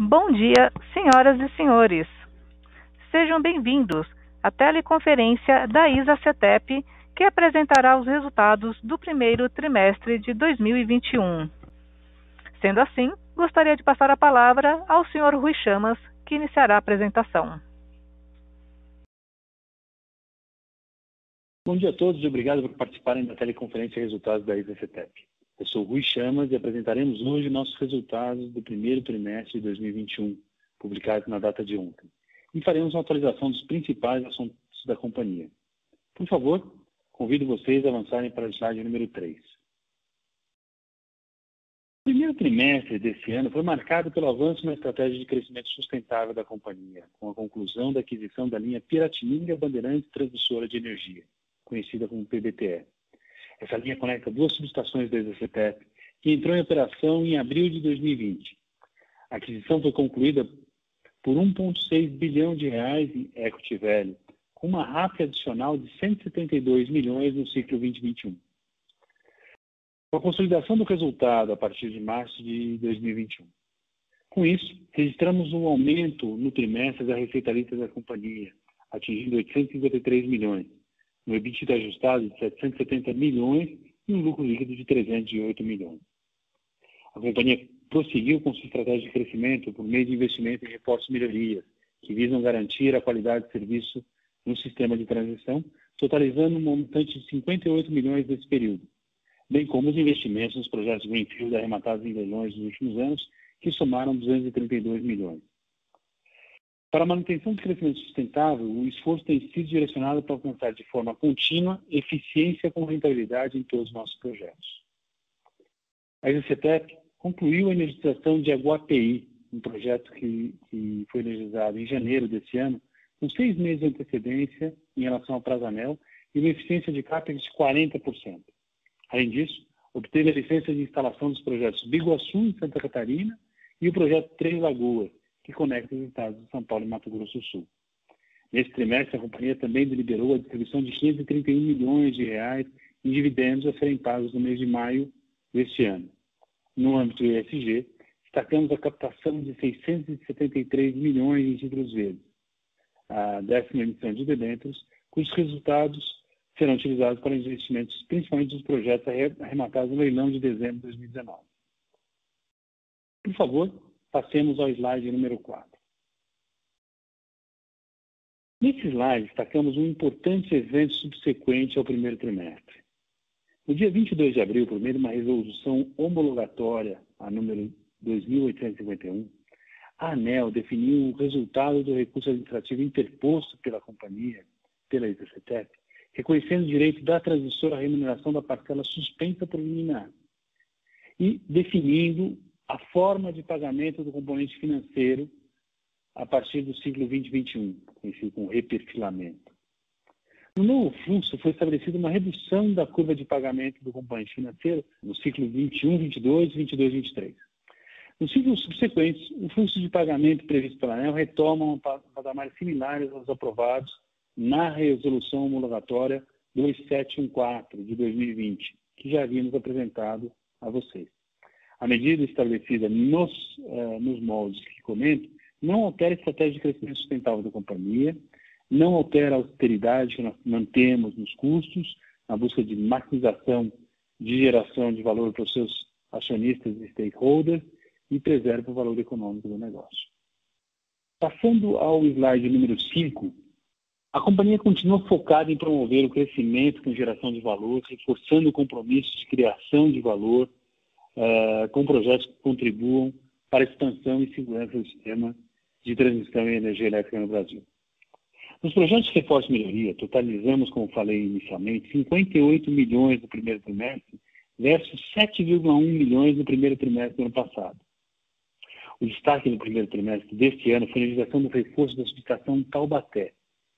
Bom dia, senhoras e senhores. Sejam bem-vindos à teleconferência da ISA-CETEP, que apresentará os resultados do primeiro trimestre de 2021. Sendo assim, gostaria de passar a palavra ao senhor Rui Chamas, que iniciará a apresentação. Bom dia a todos e obrigado por participarem da teleconferência Resultados da ISA-CETEP. Eu sou Rui Chamas e apresentaremos hoje nossos resultados do primeiro trimestre de 2021, publicados na data de ontem. E faremos uma atualização dos principais assuntos da companhia. Por favor, convido vocês a avançarem para o slide número 3. O primeiro trimestre desse ano foi marcado pelo avanço na estratégia de crescimento sustentável da companhia, com a conclusão da aquisição da linha Piratininga-Bandeirantes Transmissora de Energia, conhecida como PBTE. Essa linha conecta duas subestações da ISA-CETEP, que entrou em operação em abril de 2020. A aquisição foi concluída por R$ 1,6 bilhão em equity value, com uma RAP adicional de 172 milhões no ciclo 2021. Com a consolidação do resultado a partir de março de 2021. Com isso, registramos um aumento no trimestre da receita líquida da companhia, atingindo 853 milhões, no EBITDA ajustado de 770 milhões e um lucro líquido de 308 milhões. A companhia prosseguiu com sua estratégia de crescimento por meio de investimento em reforços e melhorias, que visam garantir a qualidade de serviço no sistema de transição, totalizando um montante de 58 milhões nesse período, bem como os investimentos nos projetos Greenfield arrematados em leilões nos últimos anos, que somaram 232 milhões. Para a manutenção do crescimento sustentável, o esforço tem sido direcionado para alcançar de forma contínua eficiência com rentabilidade em todos os nossos projetos. A ISA-CETEP concluiu a energização de Aguapeí, um projeto que foi energizado em janeiro desse ano, com 6 meses de antecedência em relação ao prazo-anel e uma eficiência de CAPEX de 40%. Além disso, obteve a licença de instalação dos projetos Biguaçu, em Santa Catarina, e o projeto Três Lagoas, que conecta os estados de São Paulo e Mato Grosso do Sul. Nesse trimestre, a companhia também deliberou a distribuição de 531 milhões de reais em dividendos a serem pagos no mês de maio deste ano. No âmbito do ESG, destacamos a captação de 673 milhões em títulos verdes, a 10ª emissão de debêntures, cujos resultados serão utilizados para investimentos, principalmente dos projetos arrematados no leilão de dezembro de 2019. Por favor, passemos ao slide número 4. Nesse slide, destacamos um importante evento subsequente ao primeiro trimestre. No dia 22 de abril, por meio de uma resolução homologatória, a número 2.851, a ANEEL definiu o resultado do recurso administrativo interposto pela companhia, pela ISA-CETEP, reconhecendo o direito da transmissora à remuneração da parcela suspensa por liminar e definindo a forma de pagamento do componente financeiro a partir do ciclo 2021, conhecido como reperfilamento. No novo fluxo, foi estabelecida uma redução da curva de pagamento do componente financeiro no ciclo 21, 22, 22, 23. Nos ciclos subsequentes, o fluxo de pagamento previsto pela ANEEL retoma patamares similares aos aprovados na resolução homologatória 2714 de 2020, que já havíamos apresentado a vocês. A medida estabelecida nos moldes que comento não altera a estratégia de crescimento sustentável da companhia, não altera a austeridade que nós mantemos nos custos, na busca de maximização de geração de valor para os seus acionistas e stakeholders e preserva o valor econômico do negócio. Passando ao slide número 5, a companhia continua focada em promover o crescimento com geração de valor, reforçando o compromisso de criação de valor com projetos que contribuam para a expansão e segurança do sistema de transmissão e energia elétrica no Brasil. Nos projetos de reforço e melhoria, totalizamos, como falei inicialmente, 58 milhões no primeiro trimestre versus 7,1 milhões no primeiro trimestre do ano passado. O destaque no primeiro trimestre deste ano foi a realização do reforço da subestação Taubaté.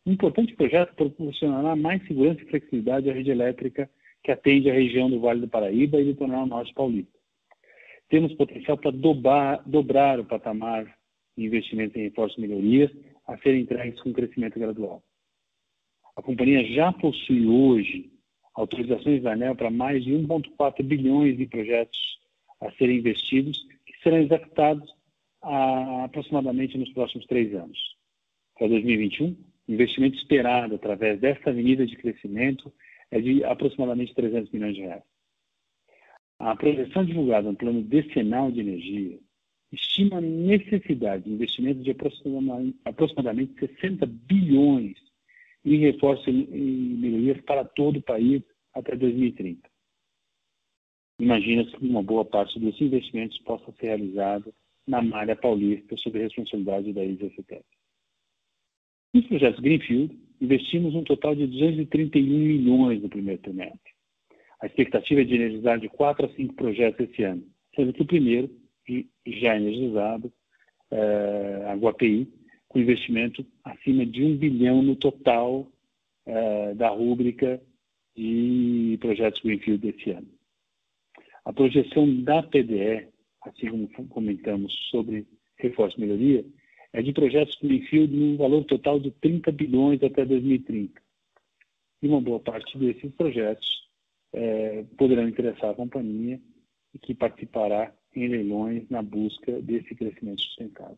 Um importante projeto que proporcionará mais segurança e flexibilidade à rede elétrica que atende a região do Vale do Paraíba e do Litoral Norte Paulista. Temos potencial para dobrar o patamar de investimento em reforços e melhorias a serem entregues com crescimento gradual. A companhia já possui hoje autorizações da ANEEL para mais de 1,4 bilhões de projetos a serem investidos, que serão executados aproximadamente nos próximos 3 anos. Para 2021, o investimento esperado através desta avenida de crescimento é de aproximadamente 300 milhões de reais. A projeção divulgada no Plano Decenal de Energia estima a necessidade de investimento de aproximadamente 60 bilhões em reforço e melhorias para todo o país até 2030. Imagina-se que uma boa parte desses investimentos possa ser realizada na malha paulista sob a responsabilidade da ISA-CETEP. Nos projetos Greenfield, investimos um total de 231 milhões no primeiro trimestre. A expectativa é de energizar de 4 a 5 projetos esse ano, sendo que o primeiro, já energizado, a Guapi, com investimento acima de 1 bilhão no total da rúbrica de projetos Greenfield desse ano. A projeção da PDE, assim como comentamos sobre reforço e melhoria, é de projetos Greenfield num valor total de 30 bilhões até 2030. E uma boa parte desses projetos poderão interessar a companhia e que participará em leilões na busca desse crescimento sustentável.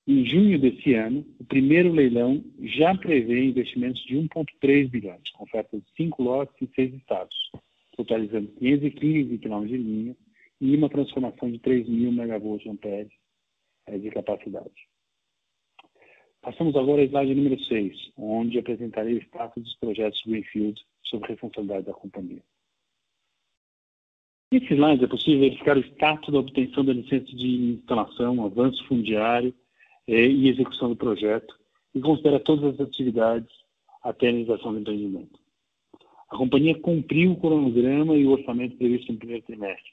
Em junho desse ano, o primeiro leilão já prevê investimentos de 1,3 bilhões, com ofertas de 5 lotes em 6 estados, totalizando 515 km de linha e uma transformação de 3.000 MVA de capacidade. Passamos agora ao slide número 6, onde apresentarei o status dos projetos Greenfield sob responsabilidade da companhia. Nesse slide é possível verificar o status da obtenção da licença de instalação, avanço fundiário e execução do projeto e considera todas as atividades até a realização do empreendimento. A companhia cumpriu o cronograma e o orçamento previsto no primeiro trimestre,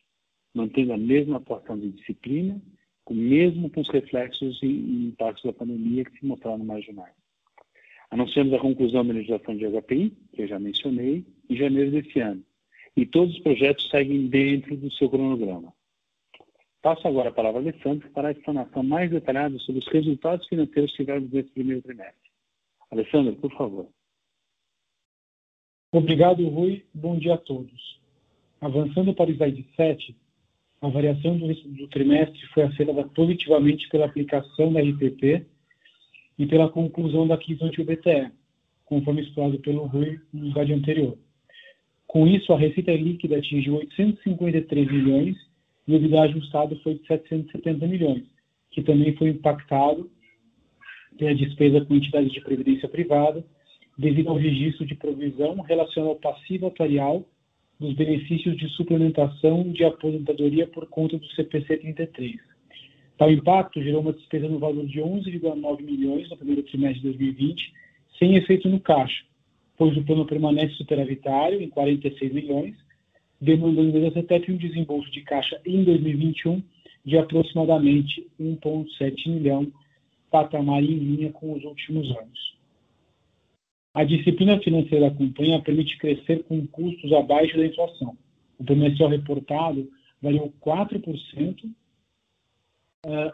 mantendo a mesma atuação de disciplina, mesmo com os reflexos e impactos da pandemia que se mostraram marginais. Anunciamos a conclusão da legislação de HPI, que eu já mencionei, em janeiro desse ano, e todos os projetos seguem dentro do seu cronograma. Passo agora a palavra a Alessandro para a explanação mais detalhada sobre os resultados financeiros que tivemos nesse primeiro trimestre. Alessandro, por favor. Obrigado, Rui. Bom dia a todos. Avançando para o slide 7, a variação do trimestre foi afetada positivamente pela aplicação da RPP e pela conclusão da aquisição de UBTE, conforme explorado pelo Rui no slide anterior. Com isso, a receita líquida atingiu 853 milhões e o EBITDA ajustado foi de 770 milhões, que também foi impactado pela despesa com entidades de previdência privada, devido ao registro de provisão relacionado ao passivo atuarial dos benefícios de suplementação de aposentadoria por conta do CPC 33. Tal impacto gerou uma despesa no valor de 11,9 milhões no primeiro trimestre de 2020, sem efeito no caixa, pois o plano permanece superavitário em 46 milhões, demandando da CETEP um desembolso de caixa em 2021 de aproximadamente 1,7 milhão, patamar em linha com os últimos anos. A disciplina financeira da companhia permite crescer com custos abaixo da inflação. O PMSO reportado variou 4%,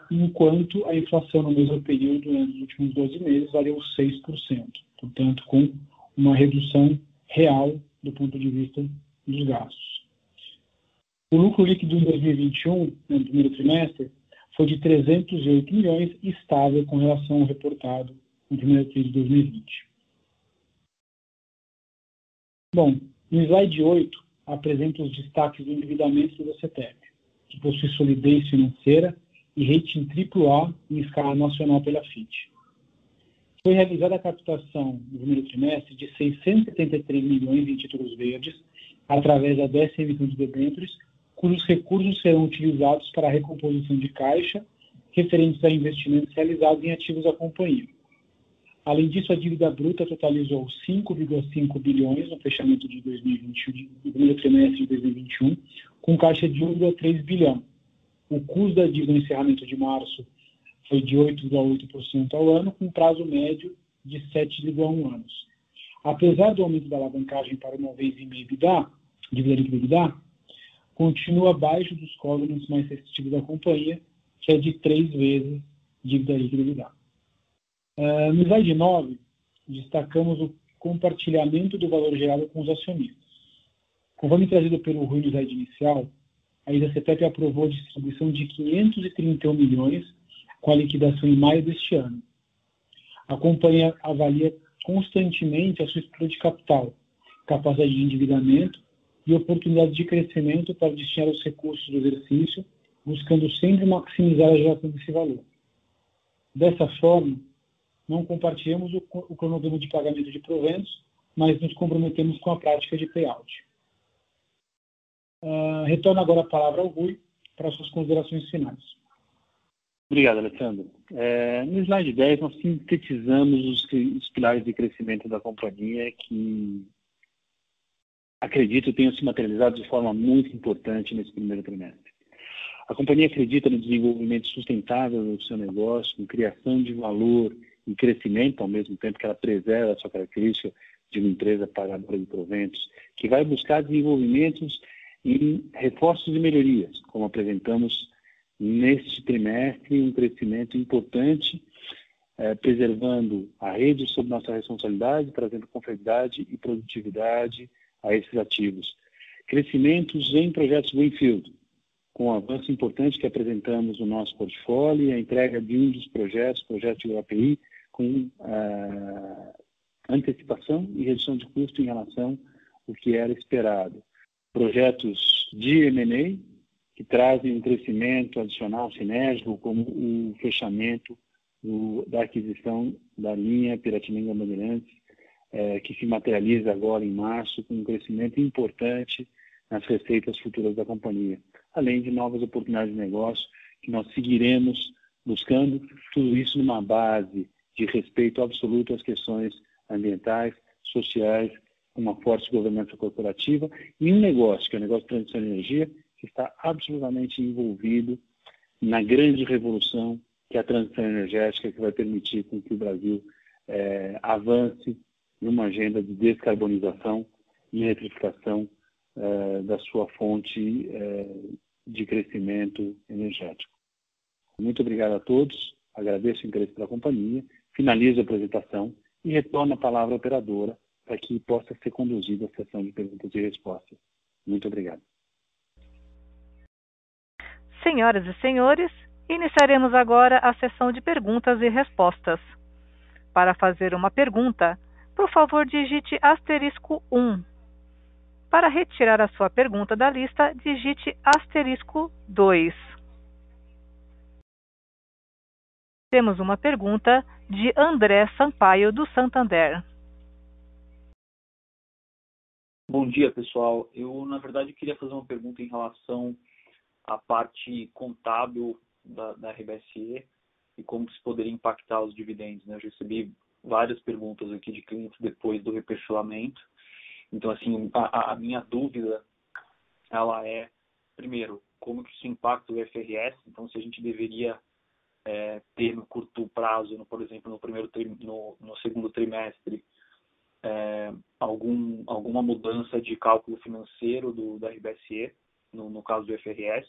enquanto a inflação no mesmo período, nos últimos 12 meses, variou 6%, portanto, com uma redução real do ponto de vista dos gastos. O lucro líquido em 2021, no primeiro trimestre, foi de 308 milhões, estável com relação ao reportado no primeiro trimestre de 2020. Bom, no slide 8, apresento os destaques do endividamento da CETEP, que possui solidez financeira e rating AAA em escala nacional pela Fitch. Foi realizada a captação no primeiro trimestre de 673 milhões em títulos verdes, através da 10ª emissão de debêntures, cujos recursos serão utilizados para a recomposição de caixa, referentes a investimentos realizados em ativos da companhia. Além disso, a dívida bruta totalizou 5,5 bilhões no fechamento de 2020, no primeiro trimestre de 2021, com caixa de 1,3 bilhão. O custo da dívida no encerramento de março foi de 8,8% ao ano, com prazo médio de 7,1 anos. Apesar do aumento da alavancagem para 1,5 EBITDA, dívida líquida EBITDA, continua abaixo dos covenants mais restritivos da companhia, que é de 3 vezes dívida líquida EBITDA. No slide 9, destacamos o compartilhamento do valor gerado com os acionistas. Conforme trazido pelo Rui no slide inicial, a ISA-CETEP aprovou a distribuição de 531 milhões com a liquidação em maio deste ano. A companhia avalia constantemente a sua estrutura de capital, capacidade de endividamento e oportunidades de crescimento para destinar os recursos do exercício, buscando sempre maximizar a geração desse valor. Dessa forma, não compartilhamos o cronograma de pagamento de proventos, mas nos comprometemos com a prática de payout. Retorno agora a palavra ao Rui para suas considerações finais. Obrigado, Alessandro. No slide 10, nós sintetizamos os pilares de crescimento da companhia que, acredito, tenham se materializado de forma muito importante nesse primeiro trimestre. A companhia acredita no desenvolvimento sustentável do seu negócio, com criação de valor e crescimento, ao mesmo tempo que ela preserva a sua característica de uma empresa pagadora de proventos, que vai buscar desenvolvimentos em reforços e melhorias, como apresentamos neste trimestre, um crescimento importante, preservando a rede sob nossa responsabilidade, trazendo confiabilidade e produtividade a esses ativos. Crescimentos em projetos Greenfield, com um avanço importante que apresentamos no nosso portfólio e a entrega de um dos projetos de API, com antecipação e redução de custo em relação ao que era esperado. Projetos de M&A, que trazem um crescimento adicional sinérgico, como o fechamento da aquisição da linha Piratininga-Bandeirantes, que se materializa agora em março, com um crescimento importante nas receitas futuras da companhia, além de novas oportunidades de negócio que nós seguiremos buscando, tudo isso numa base de respeito absoluto às questões ambientais, sociais, uma forte governança corporativa e um negócio, que é o negócio de transição de energia, que está absolutamente envolvido na grande revolução que é a transição energética, que vai permitir com que o Brasil avance numa agenda de descarbonização e eletrificação da sua fonte de crescimento energético. Muito obrigado a todos, agradeço o interesse pela companhia, finalizo a apresentação e retorno a palavra à operadora para que possa ser conduzida a sessão de perguntas e respostas. Muito obrigado. Senhoras e senhores, iniciaremos agora a sessão de perguntas e respostas. Para fazer uma pergunta, por favor, digite *1. Para retirar a sua pergunta da lista, digite *2. Temos uma pergunta de André Sampaio, do Santander. Bom dia, pessoal. Eu, na verdade, queria fazer uma pergunta em relação à parte contábil da RBSE e como isso poderia impactar os dividendos, né? Eu recebi várias perguntas aqui de clientes depois do reperfilamento. Então, assim, a minha dúvida, ela é, primeiro, como que isso impacta o IFRS? Então, se a gente deveria ter no curto prazo, por exemplo, no segundo trimestre, alguma mudança de cálculo financeiro da RBSE, no caso do IFRS,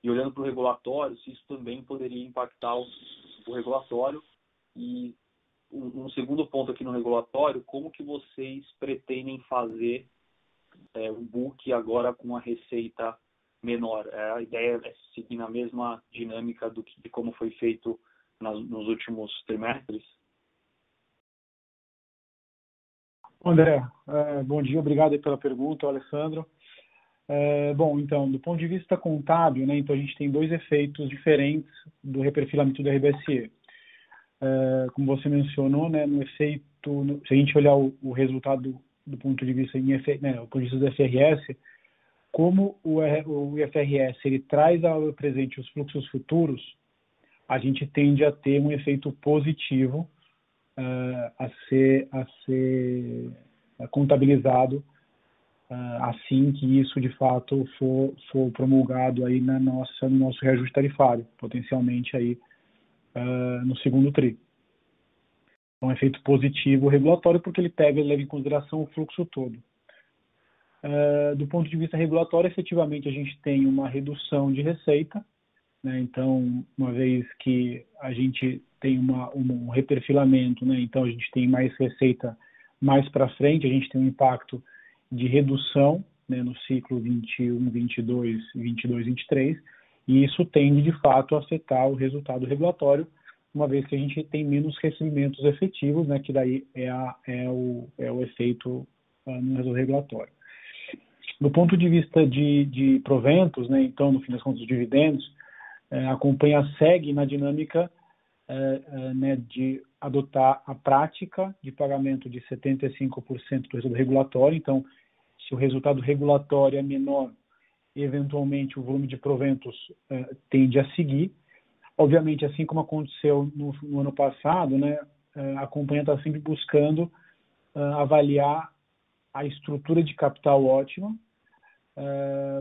e olhando para o regulatório, se isso também poderia impactar o regulatório. E um segundo ponto aqui no regulatório, como que vocês pretendem fazer o book agora com a receita menor? A ideia é seguir na mesma dinâmica de como foi feito nos últimos trimestres? André, bom dia, obrigado pela pergunta, Alessandro. Bom, então, do ponto de vista contábil, né, então a gente tem dois efeitos diferentes do reperfilamento da RBSE. Como você mencionou, né, no efeito, se a gente olhar o resultado do ponto de vista do ponto de vista do FRS, como o IFRS ele traz ao presente os fluxos futuros, a gente tende a ter um efeito positivo a ser contabilizado assim que isso de fato for promulgado aí no nosso reajuste tarifário, potencialmente aí no segundo tri. É um efeito positivo regulatório porque ele leva em consideração o fluxo todo. Do ponto de vista regulatório, efetivamente a gente tem uma redução de receita, né? Então, uma vez que a gente tem um reperfilamento, né? Então a gente tem mais receita mais para frente, a gente tem um impacto de redução né, no ciclo 21, 22, 22, 23, e isso tende, de fato, a afetar o resultado regulatório, uma vez que a gente tem menos recebimentos efetivos, né, que daí é o efeito no resultado regulatório. Do ponto de vista de proventos, né, então, no fim das contas, dos dividendos, a companhia segue na dinâmica né, de adotar a prática de pagamento de 75% do resultado regulatório. Então, se o resultado regulatório é menor, eventualmente o volume de proventos tende a seguir. Obviamente, assim como aconteceu no ano passado, né, a companhia está sempre buscando avaliar a estrutura de capital ótima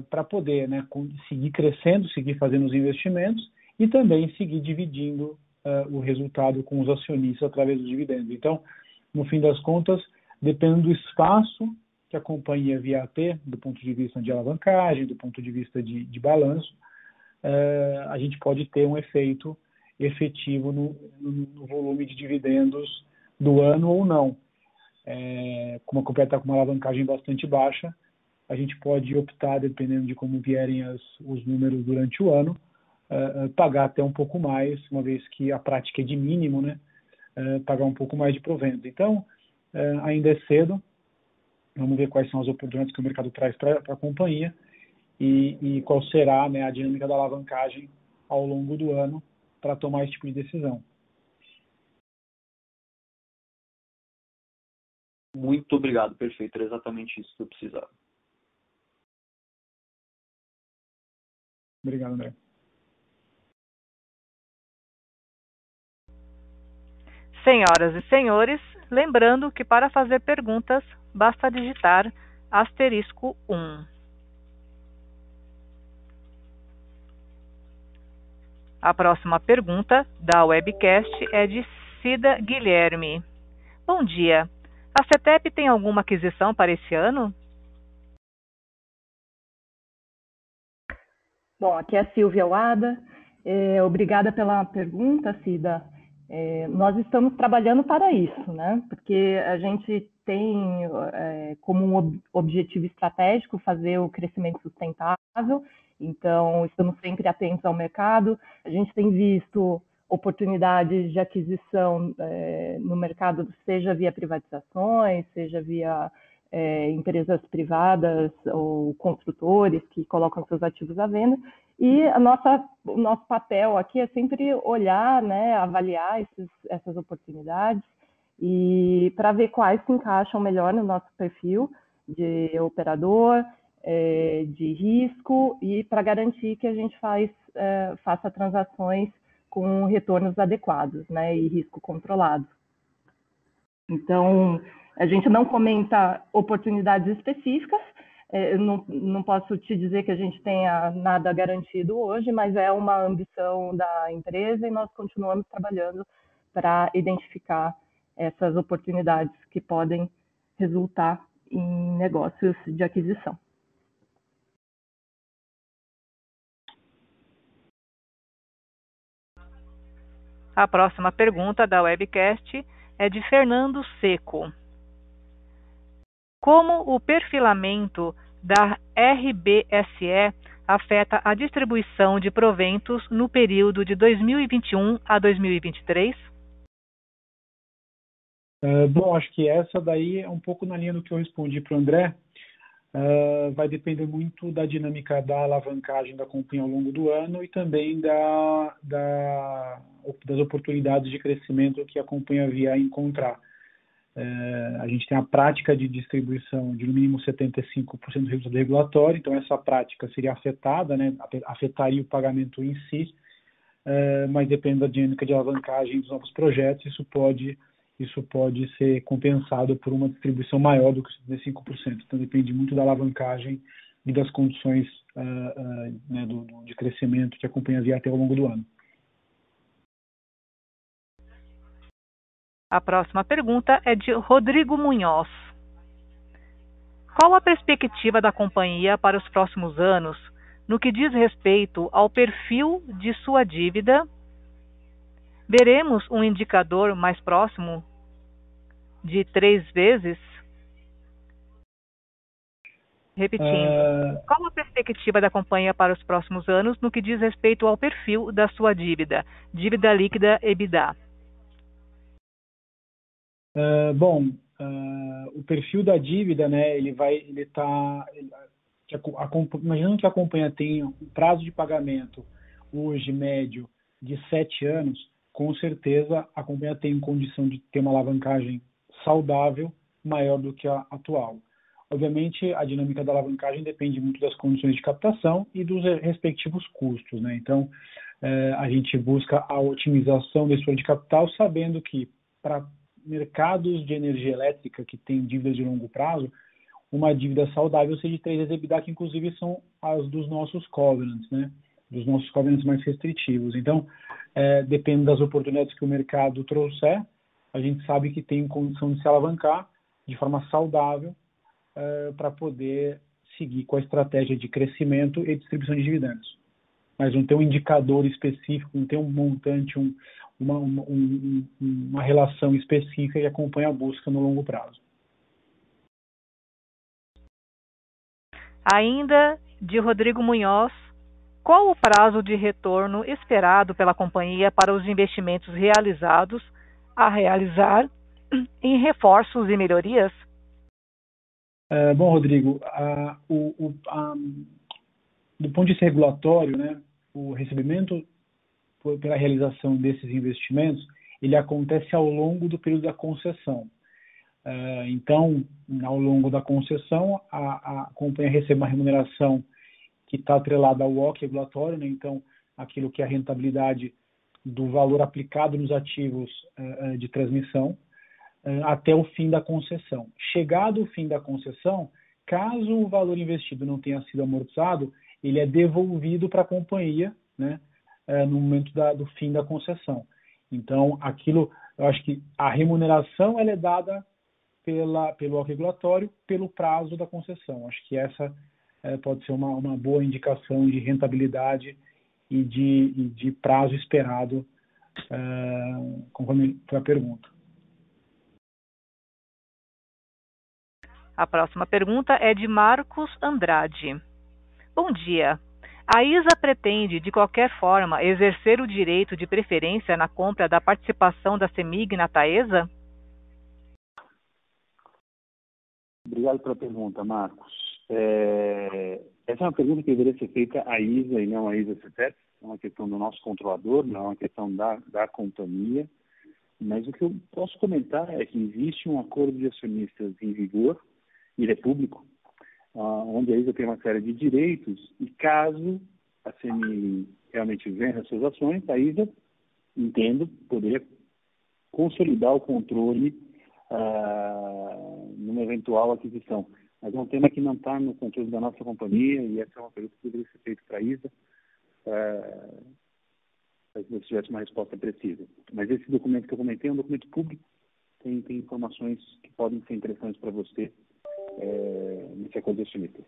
para poder, né, seguir crescendo, seguir fazendo os investimentos e também seguir dividindo o resultado com os acionistas através dos dividendos. Então, no fim das contas, dependendo do espaço que a companhia vier a ter, do ponto de vista de alavancagem, do ponto de vista de balanço, a gente pode ter um efeito efetivo no volume de dividendos do ano ou não. Como a companhia está com uma alavancagem bastante baixa, a gente pode optar, dependendo de como vierem os números durante o ano, pagar até um pouco mais, uma vez que a prática é de mínimo, né? Pagar um pouco mais de provento. Então, ainda é cedo, vamos ver quais são as oportunidades que o mercado traz para a companhia e qual será, né, a dinâmica da alavancagem ao longo do ano para tomar esse tipo de decisão. Muito obrigado, perfeito, era exatamente isso que eu precisava. Obrigado, André. Senhoras e senhores, lembrando que para fazer perguntas, basta digitar *1. A próxima pergunta da webcast é de Cida Guilherme. Bom dia. A CETEP tem alguma aquisição para esse ano? Bom, aqui é a Silvia Wada. Obrigada pela pergunta, Cida. Nós estamos trabalhando para isso, né? Porque a gente tem como um objetivo estratégico fazer o crescimento sustentável, então estamos sempre atentos ao mercado. A gente tem visto oportunidades de aquisição no mercado, seja via privatizações, seja via empresas privadas ou construtores que colocam seus ativos à venda. E o nosso papel aqui é sempre olhar, né, avaliar essas oportunidades e para ver quais se encaixam melhor no nosso perfil de operador, de risco e para garantir que a gente faça transações com retornos adequados, né, e risco controlado. Então, a gente não comenta oportunidades específicas, eu não posso te dizer que a gente tenha nada garantido hoje, mas é uma ambição da empresa e nós continuamos trabalhando para identificar essas oportunidades que podem resultar em negócios de aquisição. A próxima pergunta da webcast é de Fernando Seco. Como o perfilamento da RBSE afeta a distribuição de proventos no período de 2021 a 2023? Bom, acho que essa daí é um pouco na linha do que eu respondi para o André. Vai depender muito da dinâmica da alavancagem da companhia ao longo do ano e também das oportunidades de crescimento que a companhia vier a encontrar. A gente tem a prática de distribuição de no mínimo 75% do resultado regulatório, então essa prática seria afetada, né, afetaria o pagamento em si, mas depende da dinâmica de alavancagem dos novos projetos, isso pode ser compensado por uma distribuição maior do que 75%. Então depende muito da alavancagem e das condições né, de crescimento que a companhia vier até ao longo do ano. A próxima pergunta é de Rodrigo Munhoz. Qual a perspectiva da companhia para os próximos anos no que diz respeito ao perfil de sua dívida? Veremos um indicador mais próximo de 3 vezes? Repetindo, qual a perspectiva da companhia para os próximos anos no que diz respeito ao perfil da sua dívida, dívida líquida EBITDA? O perfil da dívida, né, imaginando que a companhia tenha um prazo de pagamento hoje médio de 7 anos, com certeza a companhia tem condição de ter uma alavancagem saudável maior do que a atual. Obviamente, a dinâmica da alavancagem depende muito das condições de captação e dos respectivos custos, né? Então, a gente busca a otimização da estrutura de capital, sabendo que para mercados de energia elétrica que têm dívidas de longo prazo, uma dívida saudável seja de 3 vezes EBITDA, que inclusive são as dos nossos covenants, né? Dos nossos covenants mais restritivos. Então, depende das oportunidades que o mercado trouxer, a gente sabe que tem condição de se alavancar de forma saudável para poder seguir com a estratégia de crescimento e distribuição de dividendos. Mas não tem um indicador específico, não tem um montante, uma relação específica que acompanha a busca no longo prazo. Ainda de Rodrigo Munhoz, qual o prazo de retorno esperado pela companhia para os investimentos realizados a realizar em reforços e melhorias? Bom, Rodrigo, do ponto de vista regulatório, né, o recebimento pela realização desses investimentos, ele acontece ao longo do período da concessão. Então, ao longo da concessão, a companhia recebe uma remuneração que está atrelada ao WACC regulatório, né? Então, aquilo que é a rentabilidade do valor aplicado nos ativos de transmissão, até o fim da concessão. Chegado o fim da concessão, caso o valor investido não tenha sido amortizado, ele é devolvido para a companhia, né, no momento do fim da concessão. Então, eu acho que a remuneração ela é dada pelo regulatório, pelo prazo da concessão. Acho que essa pode ser uma boa indicação de rentabilidade e de prazo esperado, conforme foi a pergunta. A próxima pergunta é de Marcos Andrade. Bom dia. A ISA pretende, de qualquer forma, exercer o direito de preferência na compra da participação da CEMIG na Taesa? Obrigado pela pergunta, Marcos. Essa é uma pergunta que deveria ser feita à ISA e não à ISA-CETEP. É uma questão do nosso controlador, não é uma questão da companhia. Mas o que eu posso comentar é que existe um acordo de acionistas em vigor, e ele é público, onde a ISA tem uma série de direitos, e caso a CMI realmente venda suas ações, a ISA, entendo, poderia consolidar o controle numa eventual aquisição. Mas é um tema que não está no controle da nossa companhia, e essa é uma pergunta que deveria ser feita para a ISA, para que você tivesse uma resposta precisa. Mas esse documento que eu comentei é um documento público, tem informações que podem ser interessantes para você nesse acordo de acionista.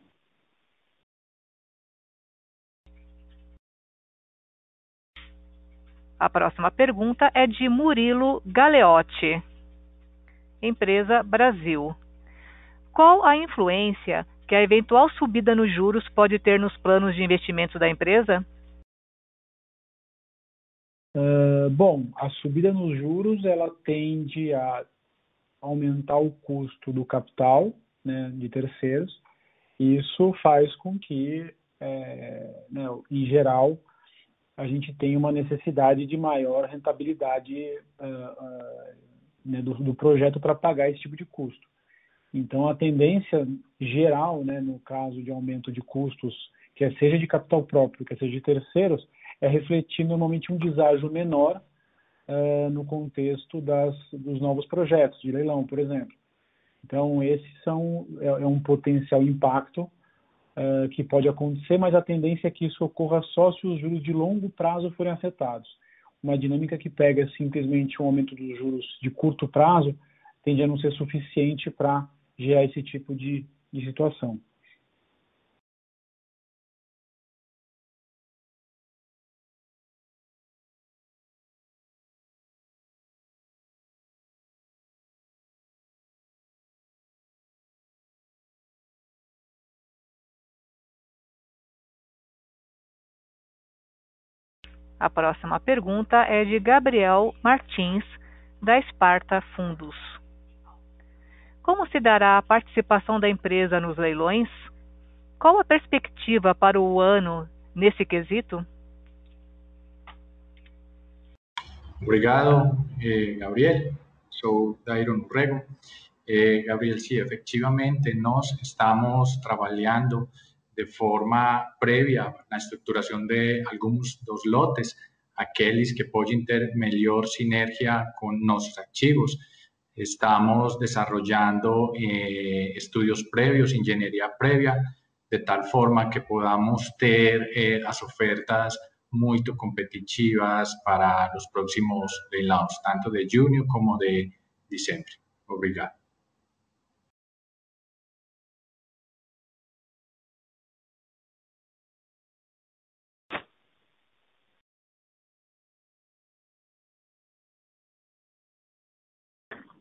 A próxima pergunta é de Murilo Galeotti, Empresa Brasil. Qual a influência que a eventual subida nos juros pode ter nos planos de investimentos da empresa? Bom, a subida nos juros ela tende a aumentar o custo do capital, né, de terceiros, e isso faz com que, em geral, a gente tenha uma necessidade de maior rentabilidade do projeto para pagar esse tipo de custo. Então, a tendência geral, né, no caso de aumento de custos, quer seja de capital próprio, quer seja de terceiros, é refletir normalmente um deságio menor no contexto dos novos projetos de leilão, por exemplo. Então, esses é um potencial impacto que pode acontecer, mas a tendência é que isso ocorra só se os juros de longo prazo forem afetados. Uma dinâmica que pega simplesmente um aumento dos juros de curto prazo tende a não ser suficiente para gerar esse tipo de situação. A próxima pergunta é de Gabriel Martins, da Esparta Fundos. Como se dará a participação da empresa nos leilões? Qual a perspectiva para o ano nesse quesito? Obrigado, Gabriel. Sou Dairon Urrego. Gabriel, sí, efectivamente nós estamos trabalhando de forma prévia na estruturação de alguns dos lotes, aqueles que podem ter melhor sinergia com nossos ativos. Estamos desarrollando estudios previos, ingeniería previa, de tal forma que podamos ter as ofertas muito competitivas para os próximos leilões, tanto de junho como de dezembro. Obrigado.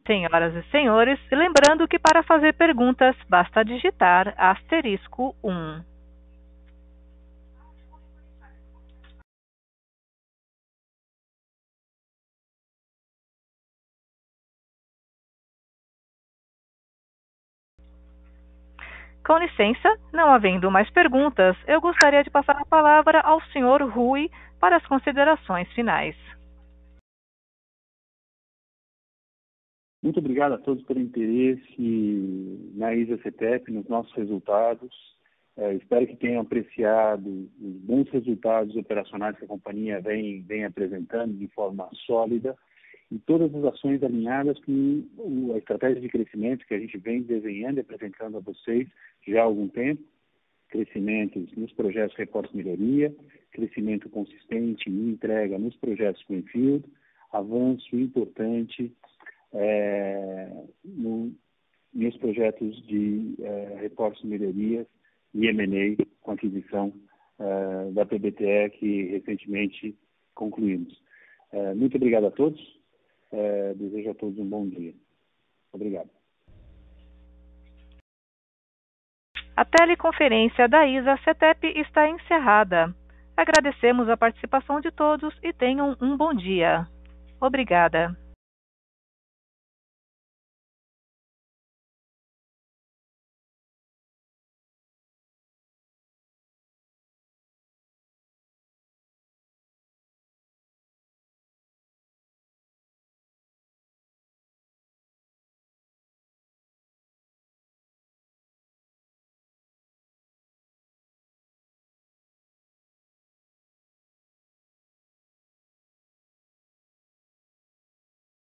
Senhoras e senhores, lembrando que para fazer perguntas basta digitar *1. Com licença, não havendo mais perguntas, eu gostaria de passar a palavra ao senhor Rui para as considerações finais. Muito obrigado a todos pelo interesse na ISA-CETEP, nos nossos resultados. Espero que tenham apreciado os bons resultados operacionais que a companhia vem apresentando de forma sólida e todas as ações alinhadas com a estratégia de crescimento que a gente vem desenhando e apresentando a vocês já há algum tempo. Crescimentos nos projetos Reportes Melhoria, crescimento consistente e entrega nos projetos Greenfield, avanço importante nos projetos de Reportes Melhorias e M&A com a aquisição da PBTE que recentemente concluímos. Muito obrigado a todos. Desejo a todos um bom dia. Obrigado. A teleconferência da ISA-CETEP está encerrada. Agradecemos a participação de todos e tenham um bom dia. Obrigada.